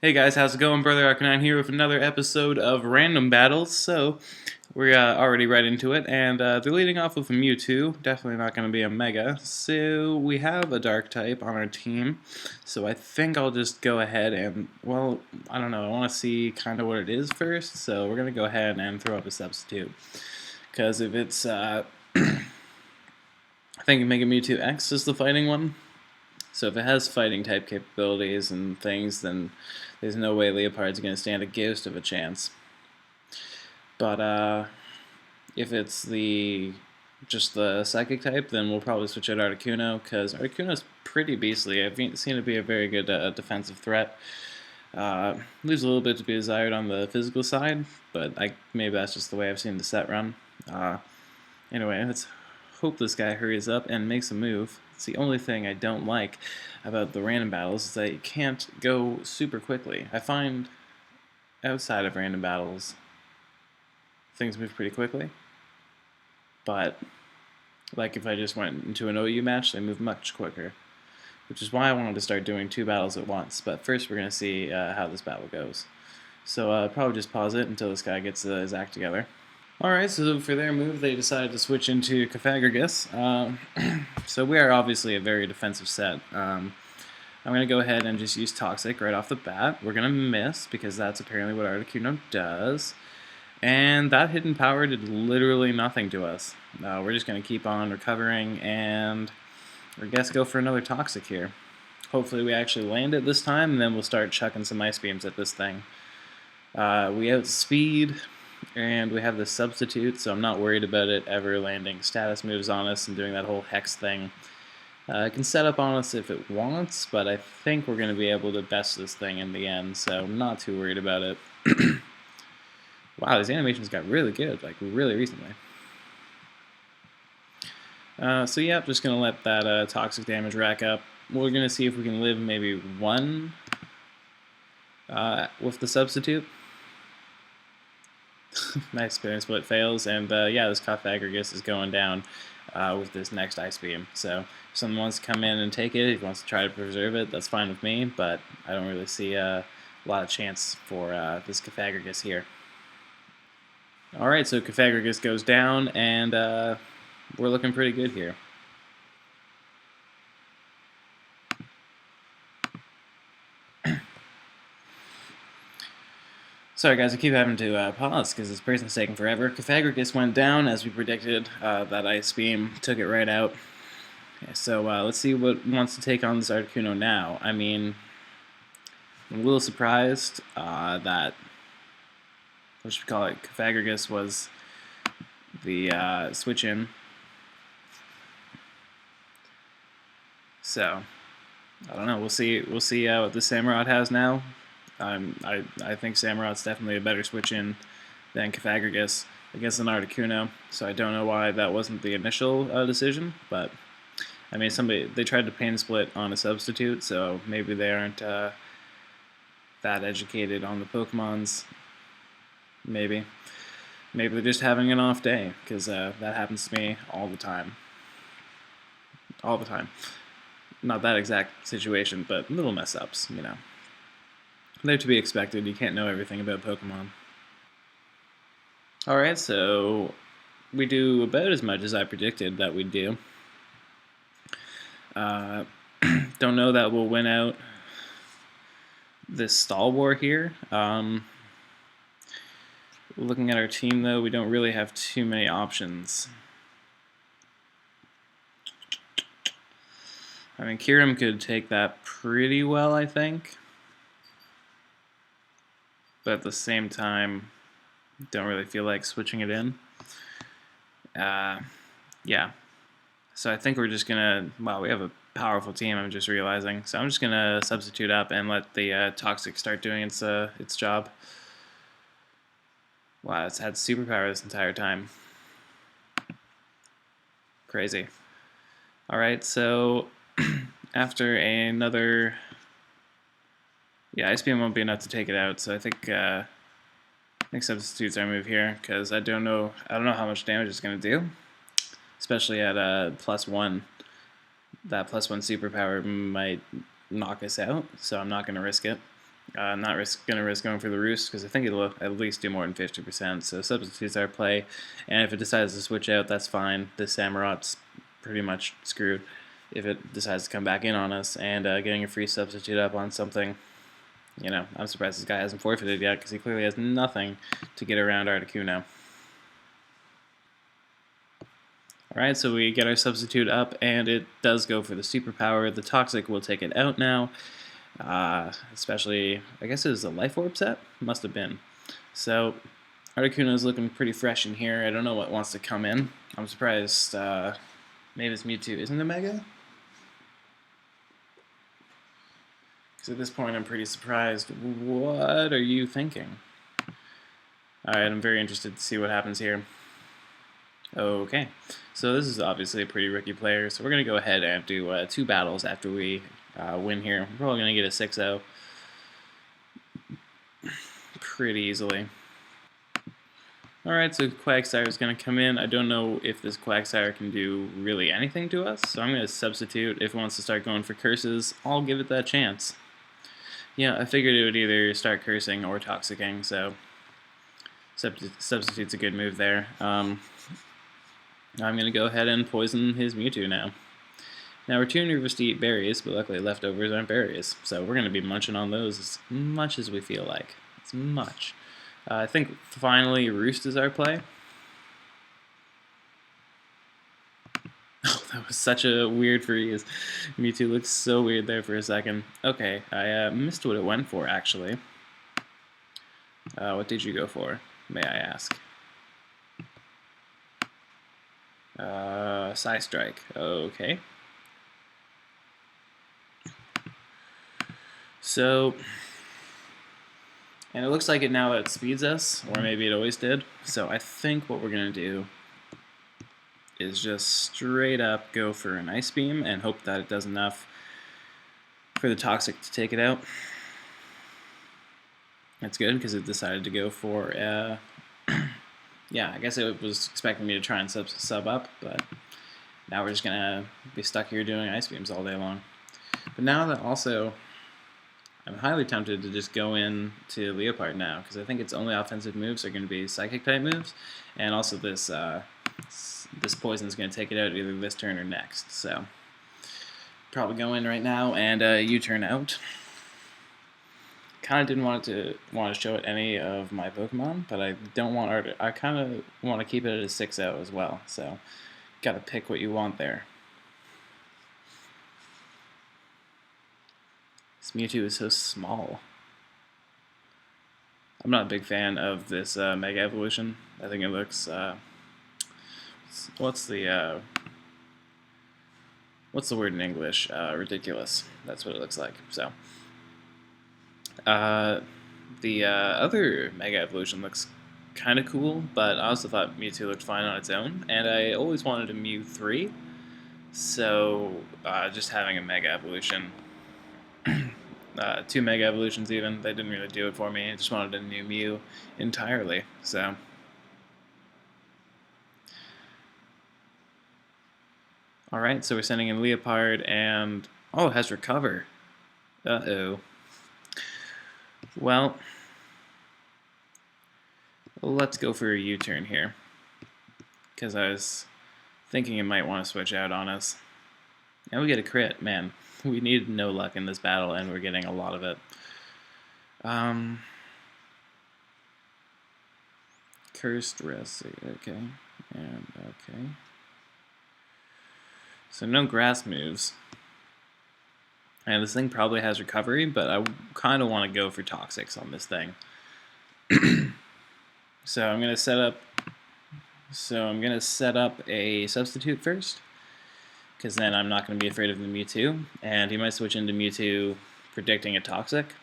Hey guys, how's it going? Brother Arcanine here with another episode of Random Battles. So, we're already right into it, and they're leading off with a Mewtwo. Definitely not going to be a Mega. So, we have a Dark type on our team. So, I think I'll just go ahead and, well, I don't know. I want to see kind of what it is first. So, we're going to go ahead and throw up a substitute. Because if it's, I think Mega Mewtwo X is the fighting one. So if it has fighting type capabilities and things, then there's no way Leopard's going to stand a ghost of a chance. But if it's just the psychic type, then we'll probably switch out Articuno, because Articuno's pretty beastly. I've seen it be a very good defensive threat. Leaves a little bit to be desired on the physical side, but maybe that's just the way I've seen the set run. Anyway, let's hope this guy hurries up and makes a move. It's the only thing I don't like about the random battles is that you can't go super quickly. I find outside of random battles, things move pretty quickly. But, like if I just went into an OU match, they move much quicker. Which is why I wanted to start doing 2 battles at once. But first we're going to see how this battle goes. So probably just pause it until this guy gets his act together. Alright, so for their move, they decided to switch into Cofagrigus. So we are obviously a very defensive set. I'm going to go ahead and just use Toxic right off the bat. We're going to miss, because that's apparently what Articuno does. And that hidden power did literally nothing to us. We're just going to keep on recovering, and I guess go for another Toxic here. Hopefully we actually land it this time, and then we'll start chucking some Ice Beams at this thing. We outspeed, and we have the substitute, so I'm not worried about it ever landing status moves on us and doing that whole Hex thing. It can set up on us if it wants, but I think we're going to be able to best this thing in the end, so I'm not too worried about it. Wow, these animations got really good, like really recently. So yeah, just going to let that toxic damage rack up. We're going to see if we can live maybe one with the substitute. Nice spinning split fails, and yeah, this Cofagrigus is going down with this next Ice Beam. So if someone wants to come in and take it, if he wants to try to preserve it, that's fine with me, but I don't really see a lot of chance for this Cofagrigus here. Alright, so Cofagrigus goes down, and we're looking pretty good here. Sorry guys, I keep having to pause because this person's taking forever. Cofagrigus went down as we predicted. That Ice Beam took it right out. Okay, so let's see what wants to take on this Articuno now. I mean, I'm a little surprised that, what should we call it, Cofagrigus was the switch in. So, I don't know. We'll see what the Samurott has now. I think Samurot's definitely a better switch in than Cofagrigus against an Articuno, so I don't know why that wasn't the initial decision, but I mean, they tried to pain split on a substitute, so maybe they aren't that educated on the Pokemons. Maybe they're just having an off day, because that happens to me all the time. All the time. Not that exact situation, but little mess ups, you know. They're to be expected. You can't know everything about Pokemon. Alright, so we do about as much as I predicted that we'd do. Don't know that we'll win out this stall war here. Looking at our team, though, we don't really have too many options. I mean, Kyurem could take that pretty well, I think. But at the same time, don't really feel like switching it in. Yeah. So I think we're just going to, wow, we have a powerful team, I'm just realizing. So I'm just going to substitute up and let the Toxic start doing its job. Wow, it's had superpower this entire time. Crazy. Alright, so after another... Yeah, Ice Beam won't be enough to take it out, so I think substitute's our move here, because I don't know how much damage it's going to do, especially at +1. That +1 superpower might knock us out, so I'm not going to risk it. Not gonna risk going for the Roost because I think it'll at least do more than 50%. So substitutes our play, and if it decides to switch out, that's fine. This Samurot's pretty much screwed if it decides to come back in on us, and getting a free substitute up on something. You know, I'm surprised this guy hasn't forfeited yet because he clearly has nothing to get around Articuno. Alright, so we get our substitute up, and it does go for the superpower. The Toxic will take it out now. Especially, I guess it was a Life Orb set? Must have been. So, Articuno is looking pretty fresh in here. I don't know what wants to come in. I'm surprised, maybe this Mewtwo isn't a Mega? Because at this point I'm pretty surprised. What are you thinking? Alright, I'm very interested to see what happens here. Okay, so this is obviously a pretty rookie player, so we're going to go ahead and do 2 battles after we win here. We're probably going to get a 6-0 pretty easily. Alright, so Quagsire is going to come in. I don't know if this Quagsire can do really anything to us, so I'm going to substitute. If it wants to start going for curses, I'll give it that chance. Yeah, I figured it would either start cursing or toxicking, so substitute's a good move there. I'm going to go ahead and poison his Mewtwo now. Now, we're too nervous to eat berries, but luckily leftovers aren't berries, so we're going to be munching on those as much as we feel like. As much. I think finally Roost is our play. Oh, that was such a weird freeze. Mewtwo looks so weird there for a second. Okay, I missed what it went for, actually. What did you go for, may I ask? Psy Strike. Okay. So, and it looks like it now outspeeds us, or maybe it always did. So I think what we're going to do is just straight up go for an Ice Beam and hope that it does enough for the Toxic to take it out. That's good, because it decided to go for yeah, I guess it was expecting me to try and sub up, but now we're just going to be stuck here doing Ice Beams all day long. But now that also, I'm highly tempted to just go in to Leopard now, because I think its only offensive moves are going to be Psychic-type moves, and also this this Poison is going to take it out either this turn or next, so probably go in right now and U-turn out. Kind of didn't want to show it any of my Pokemon, but I don't want I kind of want to keep it at a 6-0 as well, so got to pick what you want there. This Mewtwo is so small. I'm not a big fan of this Mega Evolution. I think it looks what's the word in English? Ridiculous. That's what it looks like. So. The other Mega Evolution looks kind of cool, but I also thought Mewtwo looked fine on its own, and I always wanted a Mew 3, so just having a Mega Evolution, 2 Mega Evolutions even, they didn't really do it for me. I just wanted a new Mew entirely, so. Alright, so we're sending in Leopard, and, oh, it has Recover. Uh-oh. Well, let's go for a U-turn here, because I was thinking it might want to switch out on us. And we get a crit. Man, we need no luck in this battle, and we're getting a lot of it. Cursed Rest, okay, and okay. So no grass moves. And this thing probably has recovery, but I kind of want to go for Toxics on this thing. So I'm going to set up a substitute first, because then I'm not going to be afraid of the Mewtwo, and he might switch into Mewtwo predicting a Toxic.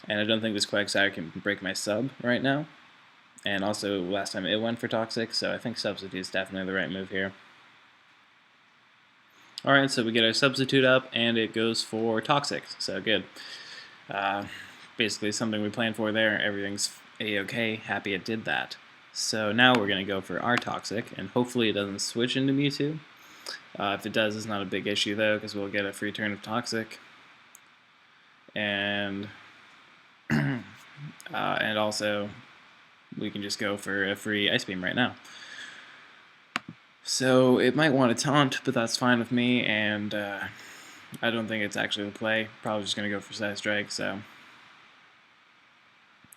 And I don't think this Quagsire can break my sub right now. And also last time it went for Toxic, so I think substitute is definitely the right move here. Alright, so we get our substitute up, and it goes for Toxic, so good. Basically something we planned for there. Everything's a-okay, happy it did that. So now we're going to go for our Toxic, and hopefully it doesn't switch into Mewtwo. If it does, it's not a big issue though, because we'll get a free turn of Toxic. And And also, we can just go for a free Ice Beam right now. So it might want to taunt, but that's fine with me, and I don't think it's actually the play. Probably just going to go for Side Strike, so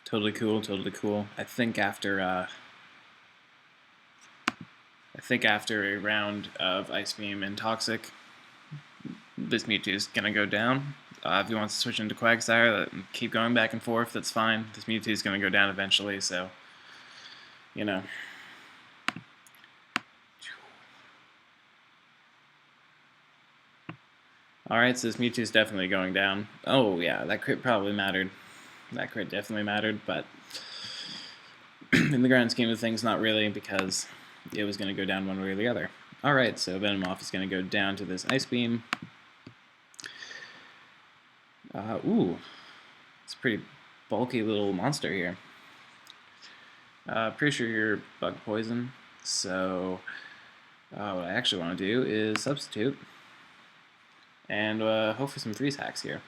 totally cool, totally cool. I think after a round of Ice Beam and Toxic, this Mewtwo is going to go down. If he wants to switch into Quagsire and keep going back and forth, that's fine. This Mewtwo is going to go down eventually, so, you know. Alright, so this Mewtwo is definitely going down. Oh, yeah, that crit probably mattered. That crit definitely mattered, but in the grand scheme of things, not really, because it was going to go down one way or the other. Alright, so Venomoth is going to go down to this Ice Beam. Ooh, it's a pretty bulky little monster here. Pretty sure you're Bug Poison, so what I actually want to do is substitute and hope for some freeze hacks here.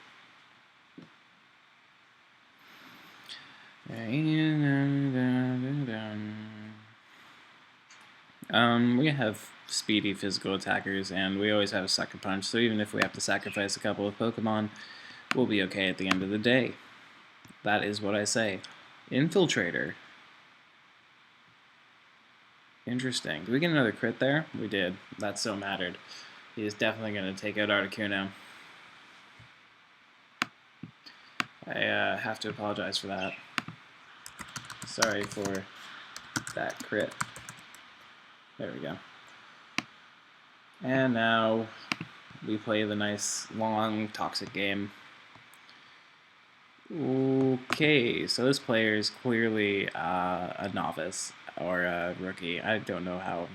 We have speedy physical attackers, and we always have a Sucker Punch, so even if we have to sacrifice a couple of Pokemon, we'll be okay at the end of the day. That is what I say. Infiltrator. Interesting. Did we get another crit there? We did. That so mattered. He is definitely going to take out Articuno. I have to apologize for that. Sorry for that crit. There we go. And now we play the nice, long, toxic game. Okay, so this player is clearly a novice or a rookie. I don't know how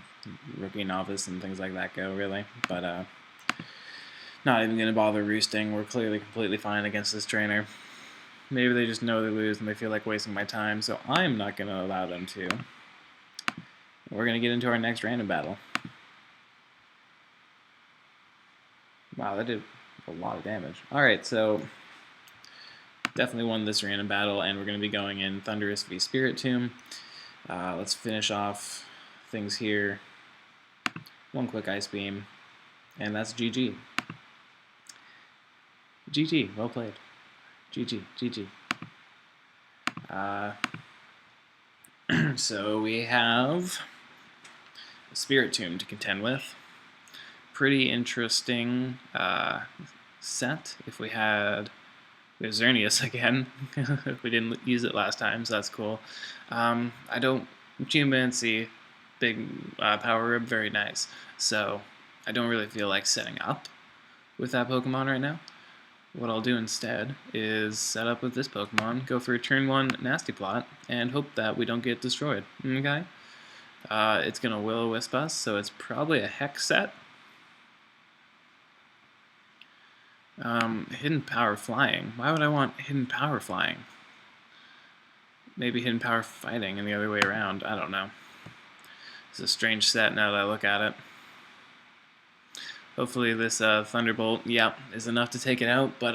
rookie, novice, and things like that go, really. But not even going to bother roosting. We're clearly completely fine against this trainer. Maybe they just know they lose and they feel like wasting my time, so I'm not going to allow them to. We're going to get into our next random battle. Wow, that did a lot of damage. Alright, so definitely won this random battle, and we're going to be going in Thundurus v Spiritomb. Let's finish off things here. One quick Ice Beam, and that's GG. GG, well played. GG, GG. So we have Spiritomb to contend with. Pretty interesting set. If we had Xerneas again, we didn't use it last time, so that's cool. I don't Geomancy, big power rib, very nice. So I don't really feel like setting up with that Pokemon right now. What I'll do instead is set up with this Pokemon, go for a turn 1 Nasty Plot, and hope that we don't get destroyed. Okay? It's going to Will-O-Wisp us, so it's probably a Hex set. Hidden Power Flying. Why would I want Hidden Power Flying? Maybe Hidden Power Fighting and the other way around. I don't know. It's a strange set now that I look at it. Hopefully this Thunderbolt, yeah, is enough to take it out, but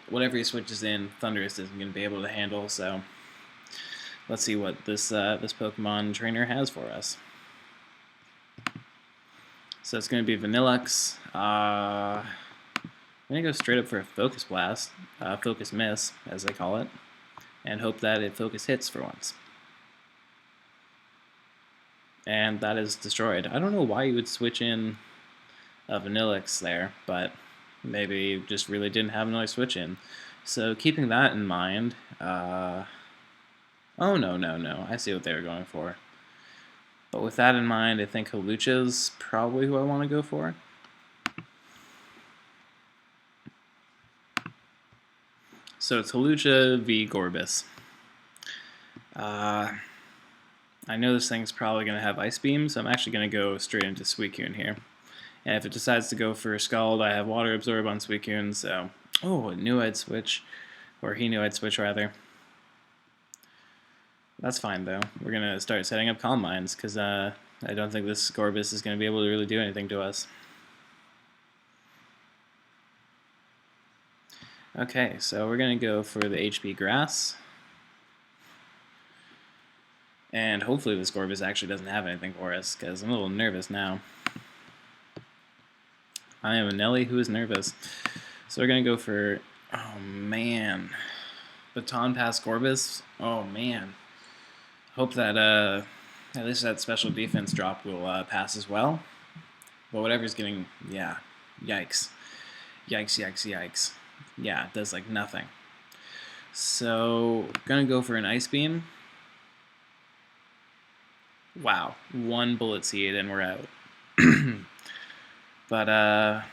whatever he switches in, Thundurus isn't going to be able to handle, so let's see what this Pokemon trainer has for us. So it's going to be Vanillux. I'm going to go straight up for a Focus Blast, Focus Miss, as they call it, and hope that it Focus hits for once. And that is destroyed. I don't know why you would switch in a Vanillux there, but maybe you just really didn't have another switch in. So keeping that in mind, oh no, I see what they were going for. But with that in mind, I think Hawlucha's probably who I want to go for. So it's Hawlucha v Gorbis. I know this thing's probably going to have Ice Beam, so I'm actually going to go straight into Suicune here. And if it decides to go for Scald, I have Water Absorb on Suicune, so... Oh, it knew I'd switch. Or he knew I'd switch, rather. That's fine, though. We're going to start setting up Calm Minds, because I don't think this Gorbis is going to be able to really do anything to us. Okay, so we're going to go for the HP Grass. And hopefully this Gorbis actually doesn't have anything for us, because I'm a little nervous now. I am a Nelly who is nervous. So we're going to go for, oh man, Baton Pass Gorbis. Oh man. Hope that at least that special defense drop will pass as well. But whatever's getting, yeah, yikes. Yikes, yikes, yikes. Yeah, it does like nothing. So, gonna go for an Ice Beam. Wow, 1 Bullet Seed and we're out. but I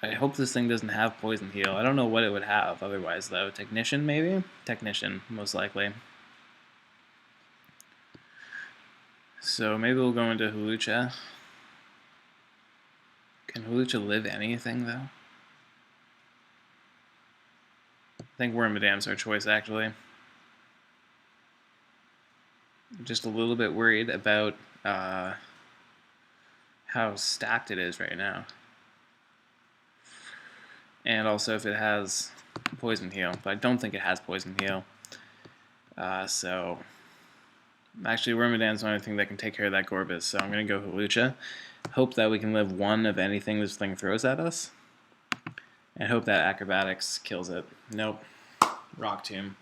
hope this thing doesn't have Poison Heal. I don't know what it would have otherwise though. Technician maybe? Technician, most likely. So maybe we'll go into Hawlucha. Can Hawlucha live anything though? I think Wormadam's our choice actually. I'm just a little bit worried about how stacked it is right now. And also if it has Poison Heal, but I don't think it has Poison Heal. So actually Wormadam's the only thing that can take care of that Gorbis, so I'm going to go Hawlucha. Hope that we can live 1 of anything this thing throws at us. And hope that Acrobatics kills it. Nope. Rock Tomb.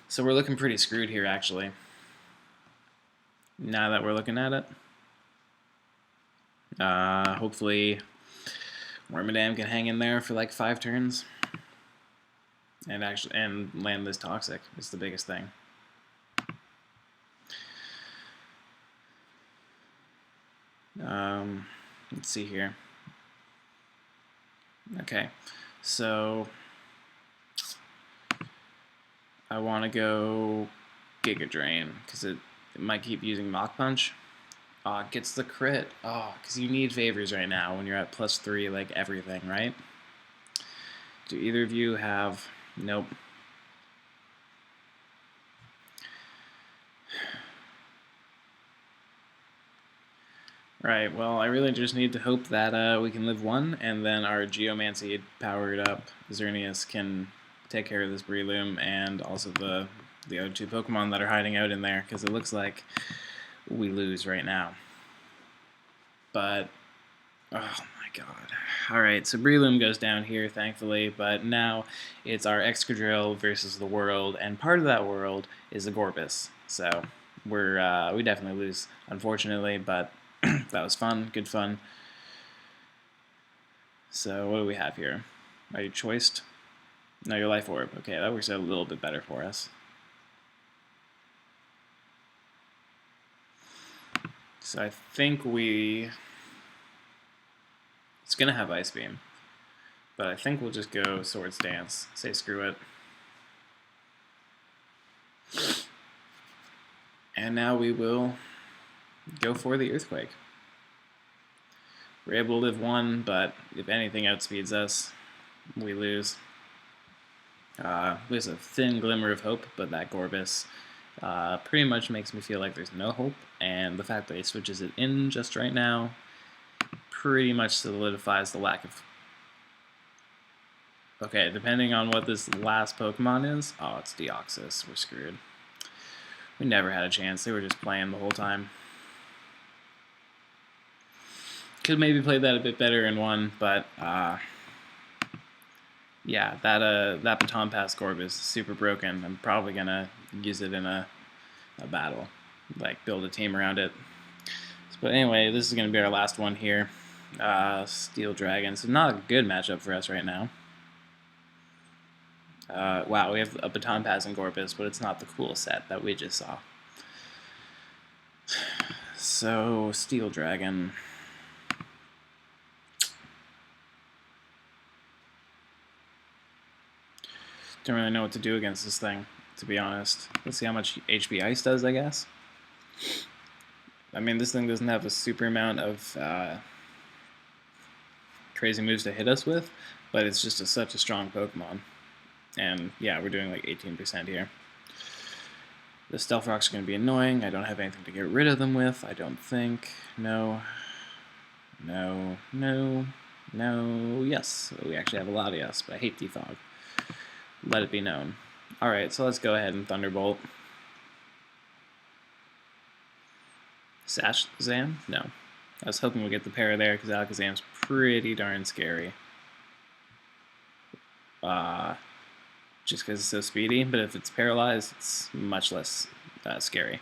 So we're looking pretty screwed here actually. Now that we're looking at it. Hopefully Wormadam can hang in there for like 5 turns. And land this Toxic is the biggest thing. Let's see here. Okay, so I want to go Giga Drain because it might keep using Mach Punch. It gets the crit. Because you need favors right now when you're at +3, like everything, right? Do either of you have... Nope. Right, well, I really just need to hope that we can live 1, and then our Geomancy powered up Xerneas can take care of this Breloom and also the other 2 Pokemon that are hiding out in there, because it looks like we lose right now. But, oh my god. Alright, so Breloom goes down here, thankfully, but now it's our Excadrill versus the world, and part of that world is the Gorbis. So, we definitely lose, unfortunately, but that was fun, good fun. So what do we have here? Are you choiced? No, your Life Orb. Okay, that works out a little bit better for us. So I think it's gonna have Ice Beam, but I think we'll just go Swords Dance. Say screw it. And now we will go for the Earthquake. We're able to live 1, but if anything outspeeds us, we lose. There's a thin glimmer of hope, but that Gorbis pretty much makes me feel like there's no hope, and the fact that he switches it in just right now pretty much solidifies the lack of... Okay, depending on what this last Pokemon is... Oh, it's Deoxys. We're screwed. We never had a chance. They were just playing the whole time. Could maybe play that a bit better in 1, but yeah, that Baton Pass Gorbis is super broken. I'm probably gonna use it in a battle, like build a team around it. But anyway, this is gonna be our last one here. Steel Dragon. So not a good matchup for us right now. Wow, we have a Baton Passing Gorbis, but it's not the cool set that we just saw. So Steel Dragon. Don't really know what to do against this thing, to be honest. Let's see how much HP Ice does, I guess. I mean, this thing doesn't have a super amount of crazy moves to hit us with, but it's just such a strong Pokemon. And yeah, we're doing like 18% here. The Stealth Rocks are going to be annoying. I don't have anything to get rid of them with, I don't think. No. No. No. No. Yes. We actually have a lot of yes, but I hate Defog. Let it be known. Alright, so let's go ahead and Thunderbolt. Zam? No. I was hoping we'd get the pair there because Alakazam's pretty darn scary. Just because it's so speedy, but if it's paralyzed, it's much less scary.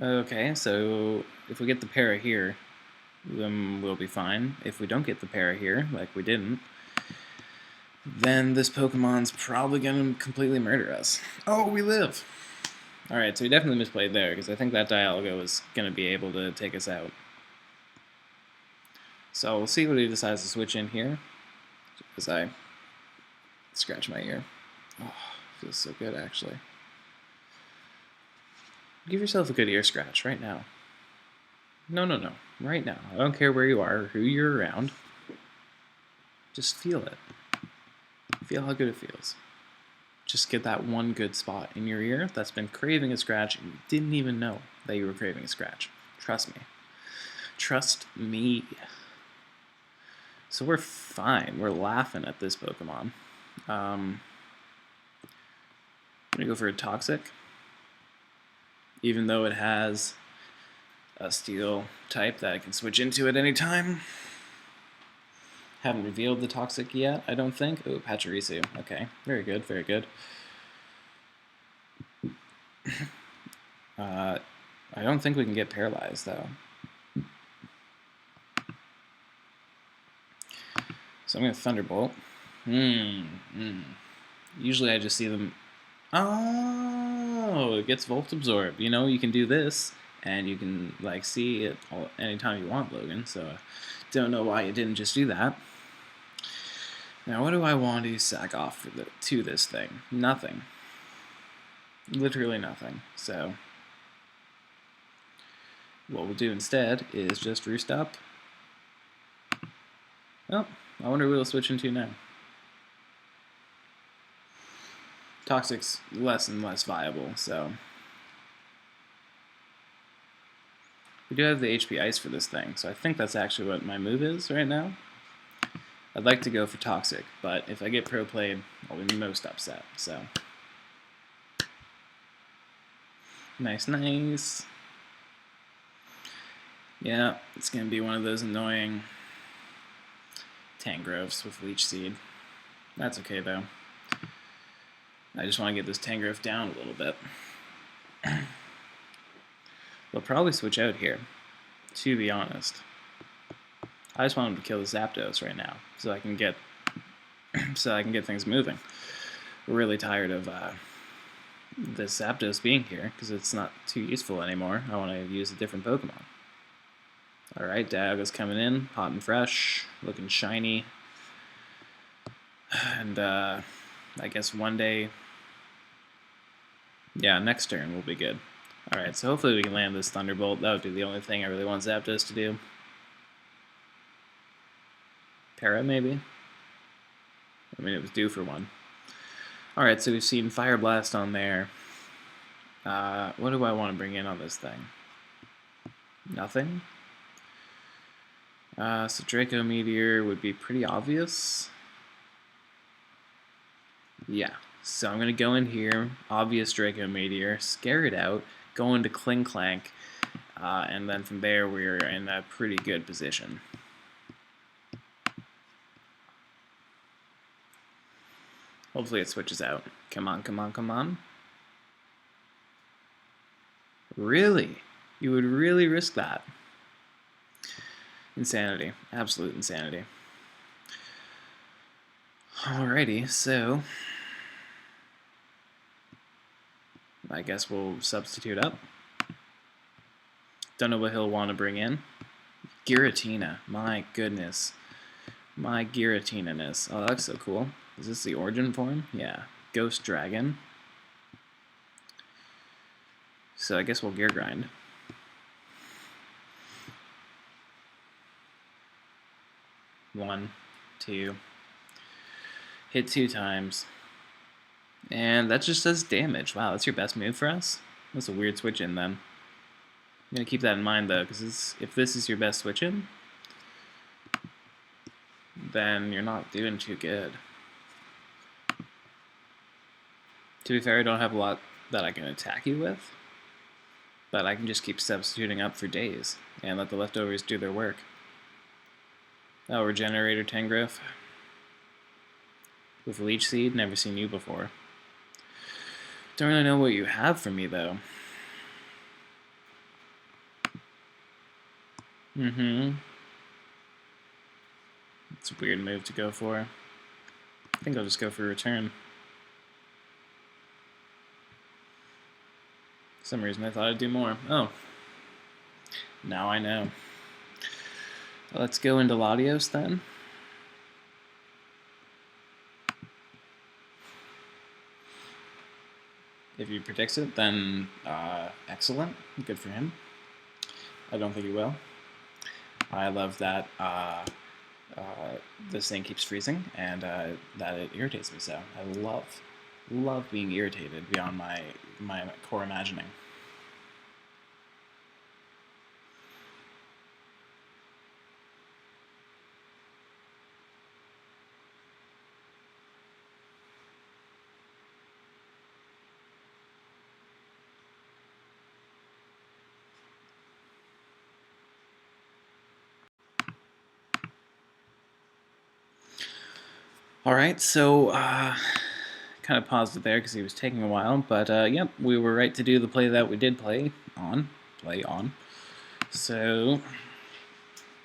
Okay, so if we get the para here, then we'll be fine. If we don't get the para here, like we didn't, then this Pokemon's probably going to completely murder us. Oh, we live! Alright, so we definitely misplayed there, because I think that Dialga was going to be able to take us out. So we'll see what he decides to switch in here, as I scratch my ear. Oh, feels so good, actually. Give yourself a good ear scratch right now. No, right now. I don't care where you are or who you're around. Just feel it. Feel how good it feels. Just get that one good spot in your ear that's been craving a scratch and you didn't even know that you were craving a scratch. Trust me. Trust me. So we're fine. We're laughing at this Pokemon. I'm going to go for a Toxic. Even though it has a Steel type that I can switch into at any time. Haven't revealed the Toxic yet, I don't think. Oh, Pachirisu. Okay, very good, very good. I don't think we can get paralyzed, though. So I'm going to Thunderbolt. Usually I just see them... Oh, it gets Volt Absorb. You know, you can do this, and you can, like, see it anytime you want, Logan. So, don't know why you didn't just do that. Now, what do I want to sack off to this thing? Nothing. Literally nothing. So, what we'll do instead is just Roost Up. Well, I wonder what we'll switch into now. Toxic's less and less viable, so... We do have the HP Ice for this thing, so I think that's actually what my move is right now. I'd like to go for Toxic, but if I get Pro Played, I'll be most upset, so... Nice, nice. Yeah, it's going to be one of those annoying Tangroves with Leech Seed. That's okay, though. I just want to get this Tangrowth down a little bit. We'll probably switch out here, to be honest. I just want him to kill the Zapdos right now, so I can get things moving. We're really tired of this Zapdos being here, because it's not too useful anymore. I want to use a different Pokemon. Alright, Dialga's coming in, hot and fresh, looking shiny. And I guess one day... Yeah, next turn will be good. Alright, so hopefully we can land this Thunderbolt. That would be the only thing I really want Zapdos to do. Para, maybe? I mean, it was due for one. Alright, so we've seen Fire Blast on there. What do I want to bring in on this thing? Nothing? So Draco Meteor would be pretty obvious. Yeah, so I'm going to go in here, obvious Draco Meteor, scare it out, go into Kling Clank, and then from there we're in a pretty good position. Hopefully it switches out. Come on, come on, come on. Really? You would really risk that? Insanity. Absolute insanity. Alrighty, so... I guess we'll substitute up. Don't know what he'll want to bring in. Giratina. My goodness. My Giratina-ness. Oh, that looks so cool. Is this the origin form? Yeah. Ghost Dragon. So I guess we'll Gear Grind. One, two. Hit 2 times. And that just does damage. Wow, that's your best move for us? That's a weird switch-in then. I'm going to keep that in mind though, because if this is your best switch-in, then you're not doing too good. To be fair, I don't have a lot that I can attack you with, but I can just keep substituting up for days and let the leftovers do their work. Oh, Regenerator Tangrowth. With Leech Seed, never seen you before. Don't really know what you have for me, though. It's a weird move to go for. I think I'll just go for Return. For some reason I thought I'd do more. Oh. Now I know. Let's go into Latios then. If he predicts it, then excellent. Good for him. I don't think he will. I love that this thing keeps freezing and that it irritates me so. I love being irritated beyond my core imagining. Alright, so kind of paused it there because he was taking a while, but yep, we were right to do the play that we did play on. So,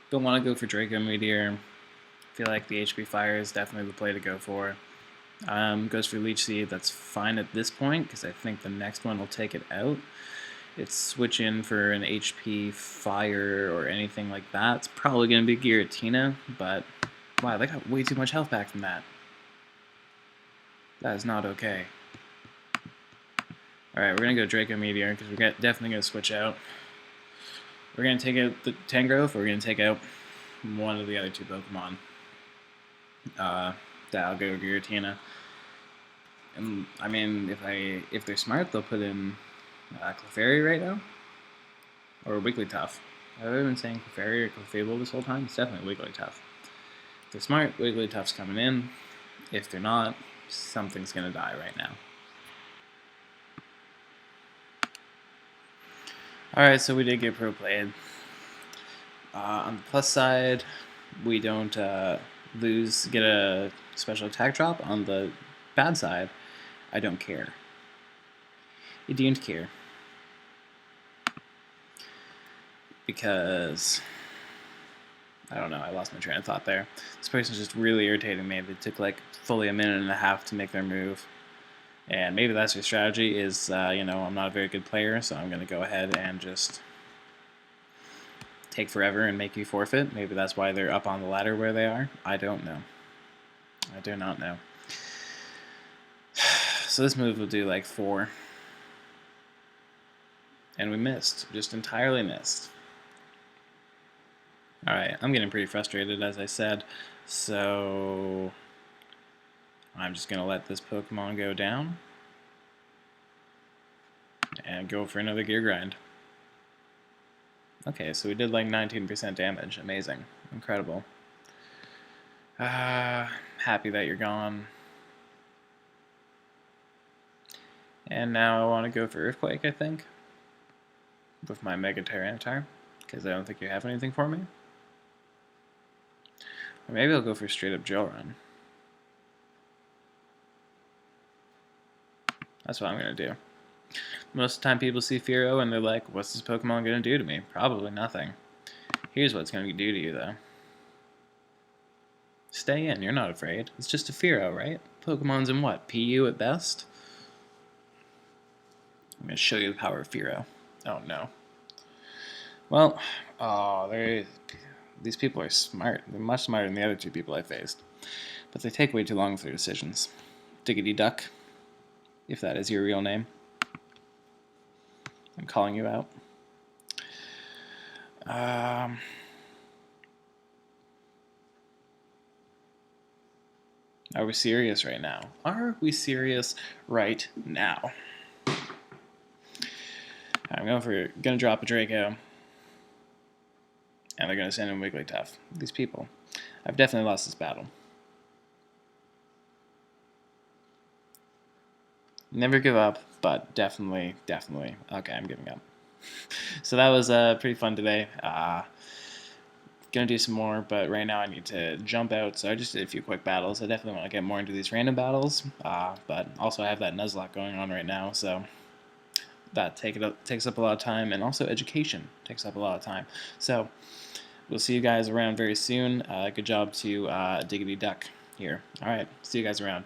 don't want to go for Draco Meteor. Feel like the HP Fire is definitely the play to go for. Goes for Leech Seed, that's fine at this point because I think the next one will take it out. It's switch in for an HP Fire or anything like that. It's probably going to be Giratina, but wow, they got way too much health back from that. That is not okay. Alright, we're going to go Draco Meteor because we're definitely going to switch out. We're going to take out the Tangrowth, or we're going to take out one of the other two Pokemon. That'll go Giratina. And I mean, if they're smart, they'll put in Clefairy right now, or Wigglytuff. Have I been saying Clefairy or Clefable this whole time? It's definitely Wigglytuff. If they're smart, Wigglytuff's coming in. If they're not, something's gonna die right now. Alright, so we did get pro played. On the plus side, we don't get a special attack drop. On the bad side, I don't care. I don't care. Because, I don't know, I lost my train of thought there. This person's just really irritating me. They took like fully a minute and a half to make their move. And maybe that's your strategy is, you know, I'm not a very good player, so I'm going to go ahead and just take forever and make you forfeit. Maybe that's why they're up on the ladder where they are. I don't know. I do not know. So this move will do like 4. And we missed. Just entirely missed. Alright, I'm getting pretty frustrated, as I said. So I'm just going to let this Pokemon go down and go for another Gear Grind. Okay, so we did like 19% damage. Amazing. Incredible. Happy that you're gone. And now I want to go for Earthquake, I think, with my Mega Tyranitar, because I don't think you have anything for me. Or maybe I'll go for straight up Drill Run. That's what I'm going to do. Most of the time people see Fearow and they're like, what's this Pokemon going to do to me? Probably nothing. Here's what it's going to do to you, though. Stay in, you're not afraid. It's just a Fearow, right? Pokemon's in what? PU at best? I'm going to show you the power of Fearow. Oh, no. Well, these people are smart. They're much smarter than the other 2 people I faced. But they take way too long for their decisions. Diggity Duck, if that is your real name. I'm calling you out. Are we serious right now? Are we serious right now? I'm gonna drop a Draco, and they're gonna send in Wigglytuff. These people. I've definitely lost this battle. Never give up, but definitely. Okay, I'm giving up. So that was pretty fun today. Gonna do some more, but right now I need to jump out, so I just did a few quick battles. I definitely want to get more into these random battles, but also I have that Nuzlocke going on right now, so that takes up a lot of time, and also education takes up a lot of time. So we'll see you guys around very soon. Good job to Diggity Duck here. All right, see you guys around.